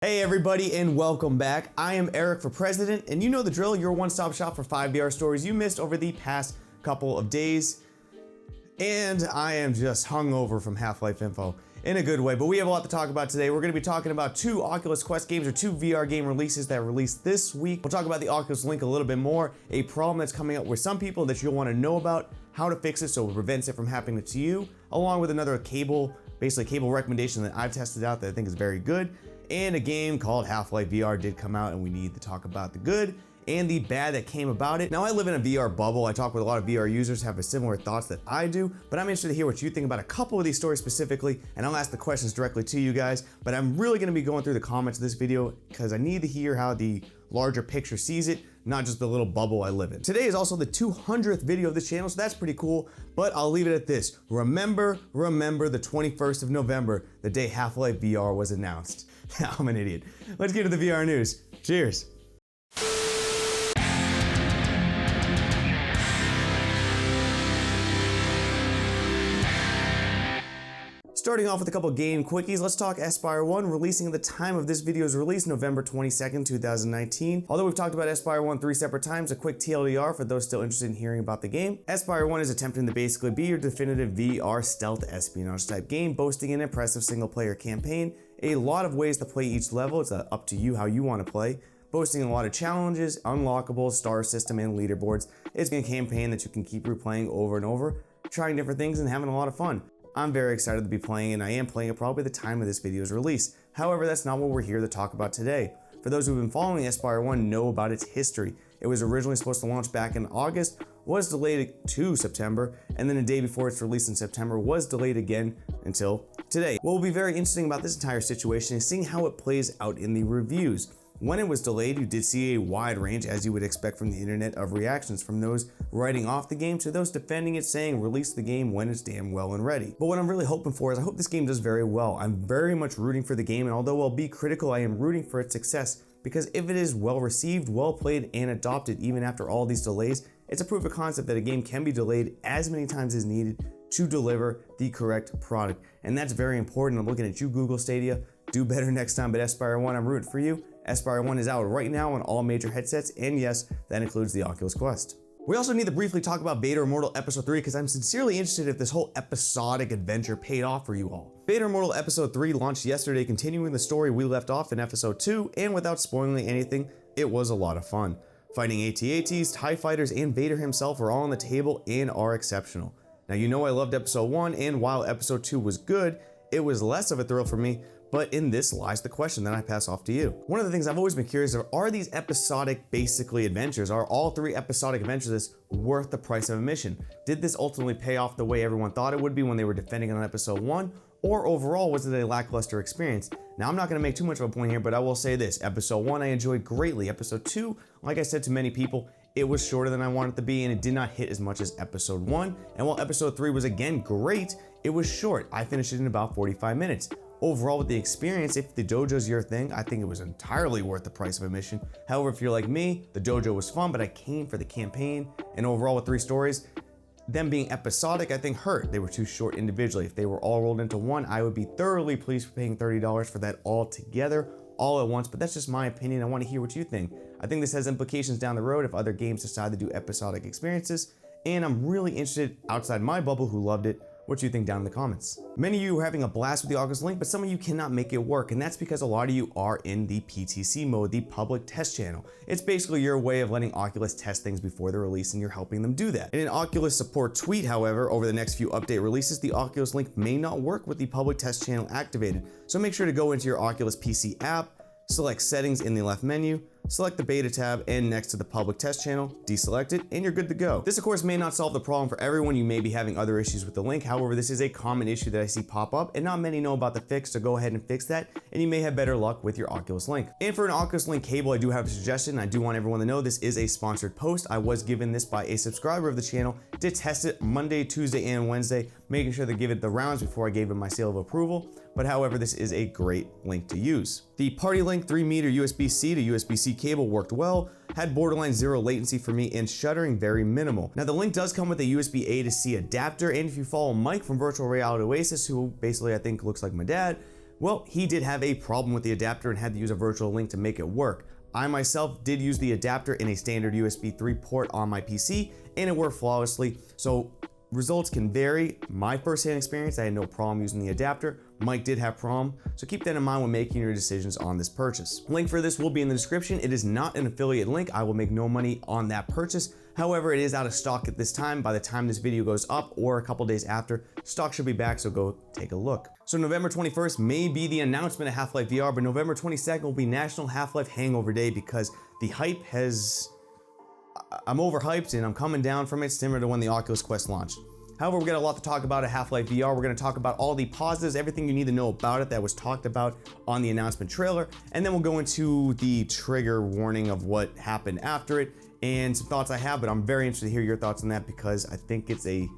Hey everybody and welcome back. I am Eric for President, and you know the drill, your one-stop shop for 5 VR stories you missed over the past couple of days. And I am just hungover from Half Life info in a good way, but we have a lot to talk about today. We're going to be talking about 2 Oculus Quest games, or 2 VR game releases that released this week. We'll talk about the Oculus Link a little bit more, a problem that's coming up with some people that you'll want to know about, how to fix it so it prevents it from happening to you, along with another cable recommendation that I've tested out that I think is very good. And a game called Half Life VR did come out, and we need to talk about the good and the bad that came about it. Now, I live in a VR bubble. I talk with a lot of VR users, have similar thoughts that I do, but I'm interested to hear what you think about a couple of these stories specifically, and I'll ask the questions directly to you guys. But I'm really gonna be going through the comments of this video because I need to hear how the larger picture sees it, not just the little bubble I live in. Today is also the 200th video of this channel, so that's pretty cool, but I'll leave it at this. Remember the 21st of November, the day Half-Life VR was announced. I'm an idiot. Let's get to the VR news. Cheers. Starting off with a couple game quickies, let's talk Espire 1, releasing at the time of this video's release, November 22nd, 2019. Although we've talked about Espire 1 3 separate times, a quick TLDR for those still interested in hearing about the game. Espire 1 is attempting to basically be your definitive VR stealth espionage type game, boasting an impressive single player campaign, a lot of ways to play each level, it's up to you how you want to play, boasting a lot of challenges, unlockables, star system, and leaderboards. It's a campaign that you can keep replaying over and over, trying different things and having a lot of fun. I'm very excited to be playing, and I am playing it probably the time of this video's release. However, that's not what we're here to talk about today. For those who've been following Espire 1 know about its history. It was originally supposed to launch back in August, was delayed to September, and then a day before its release in September was delayed again until today. What will be very interesting about this entire situation is seeing how it plays out in the reviews. When it was delayed, you did see a wide range, as you would expect from the internet, of reactions, from those writing off the game to those defending it, saying release the game when it's damn well and ready. But what I'm really hoping for is I hope this game does very well. I'm very much rooting for the game, and although I'll be critical, I am rooting for its success, because if it is well received, well played, and adopted even after all these delays, it's a proof of concept that a game can be delayed as many times as needed to deliver the correct product. And that's very important. I'm looking at you, Google Stadia. Do better next time, but Espire 1, I'm rooting for you. Espire 1 is out right now on all major headsets, and yes, that includes the Oculus Quest. We also need to briefly talk about Vader Immortal Episode 3 because I'm sincerely interested if this whole episodic adventure paid off for you all. Vader Immortal Episode 3 launched yesterday, continuing the story we left off in Episode 2, and without spoiling anything, it was a lot of fun. Fighting AT-ATs, TIE fighters, and Vader himself are all on the table and are exceptional. Now, you know I loved Episode 1, and while Episode 2 was good, it was less of a thrill for me, but in this lies the question that I pass off to you. One of the things I've always been curious of, are these episodic, basically, adventures, are all 3 episodic adventures worth the price of admission? Did this ultimately pay off the way everyone thought it would be when they were defending it on Episode 1? Or overall, was it a lackluster experience? Now, I'm not gonna make too much of a point here, but I will say this. Episode 1, I enjoyed greatly. Episode 2, like I said to many people, it was shorter than I wanted it to be, and it did not hit as much as Episode 1. And while Episode 3 was again great, it was short. I finished it in about 45 minutes. Overall, with the experience, if the dojo's your thing, I think it was entirely worth the price of admission. However, if you're like me, the dojo was fun, but I came for the campaign, and overall with 3 stories, them being episodic, I think hurt. They were too short individually. If they were all rolled into one, I would be thoroughly pleased for paying $30 for that all together, all at once, but that's just my opinion. I want to hear what you think. I think this has implications down the road if other games decide to do episodic experiences, and I'm really interested, outside my bubble who loved it, what you think down in the comments. Many of you are having a blast with the Oculus Link, but some of you cannot make it work, and that's because a lot of you are in the PTC mode, the public test channel. It's basically your way of letting Oculus test things before they're released, and you're helping them do that. In an Oculus support tweet, however, over the next few update releases, the Oculus Link may not work with the public test channel activated. So make sure to go into your Oculus PC app, select settings in the left menu, select the beta tab, and next to the public test channel, deselect it, and you're good to go. This of course may not solve the problem for everyone. You may be having other issues with the link. However, this is a common issue that I see pop up, and not many know about the fix, so go ahead and fix that, and you may have better luck with your Oculus Link. And for an Oculus Link cable, I do have a suggestion. I do want everyone to know this is a sponsored post. I was given this by a subscriber of the channel to test it Monday, Tuesday, and Wednesday, making sure to give it the rounds before I gave it my seal of approval. But however, this is a great link to use. The Party Link 3-meter USB-C to USB-C cable worked well, had borderline 0 latency for me, and shuttering very minimal. Now the Link does come with a USB A to C adapter, and if you follow Mike from Virtual Reality Oasis, who basically I think looks like my dad, Well, he did have a problem with the adapter and had to use a virtual link to make it work. I myself did use the adapter in a standard USB 3 port on my PC and it worked flawlessly. So results can vary. My first-hand experience, I had no problem using the adapter. Mike did have problem, so keep that in mind when making your decisions on this purchase. Link for this will be in the description. It is not an affiliate link. I will make no money on that purchase. However, it is out of stock at this time. By the time this video goes up or a couple days after, stock should be back, so go take a look. So November 21st may be the announcement of Half-Life VR, but November 22nd will be National Half-Life Hangover Day because the hype has... I'm overhyped and I'm coming down from it, similar to when the Oculus Quest launched. However, we got a lot to talk about at Half-Life VR. We're going to talk about all the positives, everything you need to know about it that was talked about on the announcement trailer, and then we'll go into the trigger warning of what happened after it and some thoughts I have, but I'm very interested to hear your thoughts on that because I think it's a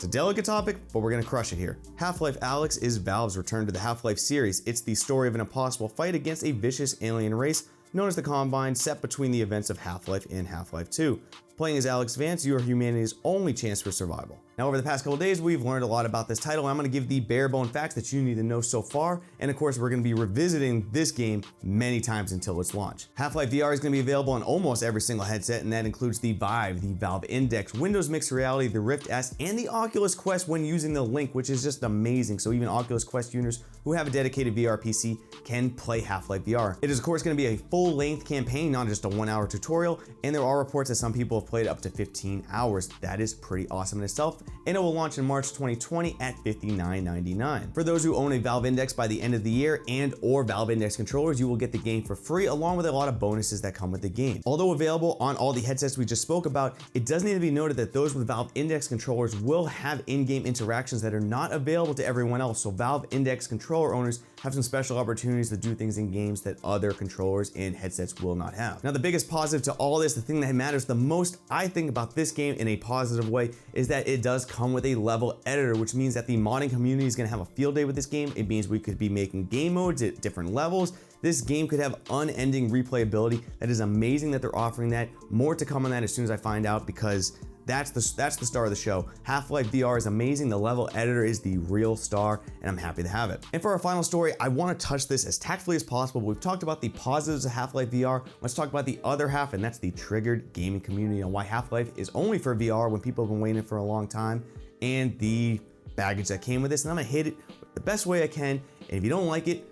delicate topic, but we're going to crush it here. Half-Life Alyx is Valve's return to the Half-Life series. It's the story of an impossible fight against a vicious alien race known as the Combine, set between the events of Half-Life and Half-Life 2. Playing as Alyx Vance, you are humanity's only chance for survival. Now, over the past couple days, we've learned a lot about this title. I'm going to give the bare bone facts that you need to know so far, and of course, we're going to be revisiting this game many times until its launch. Half-Life VR is going to be available on almost every single headset, and that includes the Vive, the Valve Index, Windows Mixed Reality, the Rift S, and the Oculus Quest when using the Link, which is just amazing. So even Oculus Quest users who have a dedicated VR PC can play Half-Life VR. It is, of course, going to be a full-length campaign, not just a 1-hour tutorial, and there are reports that some people have played up to 15 hours. That is pretty awesome in itself, and it will launch in March 2020 at $59.99. For those who own a Valve Index by the end of the year and or Valve Index controllers, you will get the game for free along with a lot of bonuses that come with the game. Although available on all the headsets we just spoke about, it does need to be noted that those with Valve Index controllers will have in-game interactions that are not available to everyone else, so Valve Index controller owners have some special opportunities to do things in games that other controllers and headsets will not have. Now, the biggest positive to all this, the thing that matters the most, I think, about this game in a positive way, is that it does come with a level editor, which means that the modding community is going to have a field day with this game. It means we could be making game modes at different levels. This game could have unending replayability. That is amazing that they're offering that. More to come on that as soon as I find out, because that's the star of the show. Half-Life VR is amazing. The level editor is the real star, and I'm happy to have it. And for our final story, I want to touch this as tactfully as possible. We've talked about the positives of Half-Life VR. Let's talk about the other half, and that's the triggered gaming community and why Half-Life is only for VR when people have been waiting for a long time, and the baggage that came with this. And I'm gonna hit it the best way I can, and if you don't like it,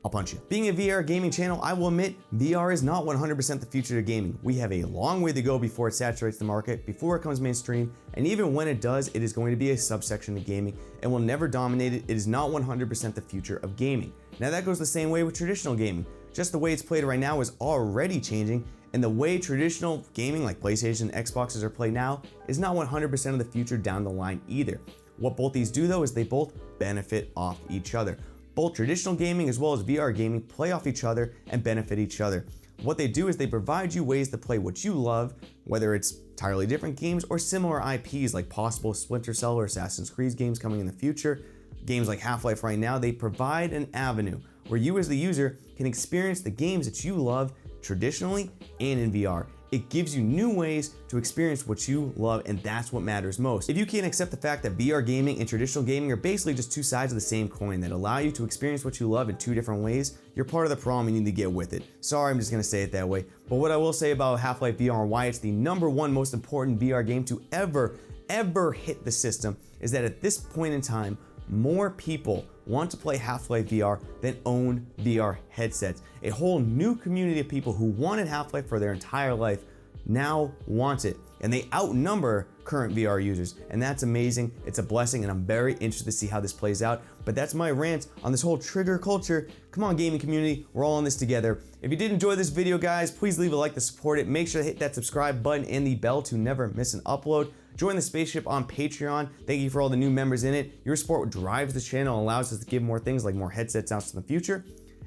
I'll punch you. Being a VR gaming channel, I will admit, VR is not 100% the future of gaming. We have a long way to go before it saturates the market, before it comes mainstream, and even when it does, it is going to be a subsection of gaming and will never dominate it. It is not 100% the future of gaming. Now that goes the same way with traditional gaming. Just the way it's played right now is already changing, and the way traditional gaming like PlayStation and Xboxes are played now is not 100% of the future down the line either. What both these do though is they both benefit off each other. Both traditional gaming as well as VR gaming play off each other and benefit each other. What they do is they provide you ways to play what you love, whether it's entirely different games or similar IPs like possible Splinter Cell or Assassin's Creed games coming in the future. Games like Half-Life right now, they provide an avenue where you as the user can experience the games that you love traditionally and in VR. It gives you new ways to experience what you love, and that's what matters most. If you can't accept the fact that VR gaming and traditional gaming are basically just two sides of the same coin that allow you to experience what you love in two different ways, you're part of the problem and you need to get with it. Sorry, I'm just gonna say it that way. But what I will say about Half-Life VR and why it's the #1 most important VR game to ever hit the system is that at this point in time, more people want to play Half-Life VR than own VR headsets. A whole new community of people who wanted Half-Life for their entire life now want it, and they outnumber current VR users, and that's amazing. It's a blessing, and I'm very interested to see how this plays out. But that's my rant on this whole trigger culture. Come on, gaming community, we're all in this together. If you did enjoy this video, guys, please leave a like to support it. Make sure to hit that subscribe button and the bell to never miss an upload. Join the spaceship on Patreon. Thank you for all the new members in it. Your support drives the channel and allows us to give more things like more headsets out in the future.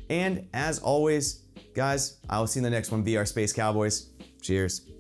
And as always, guys, I will see you in the next one, VR Space Cowboys. Cheers.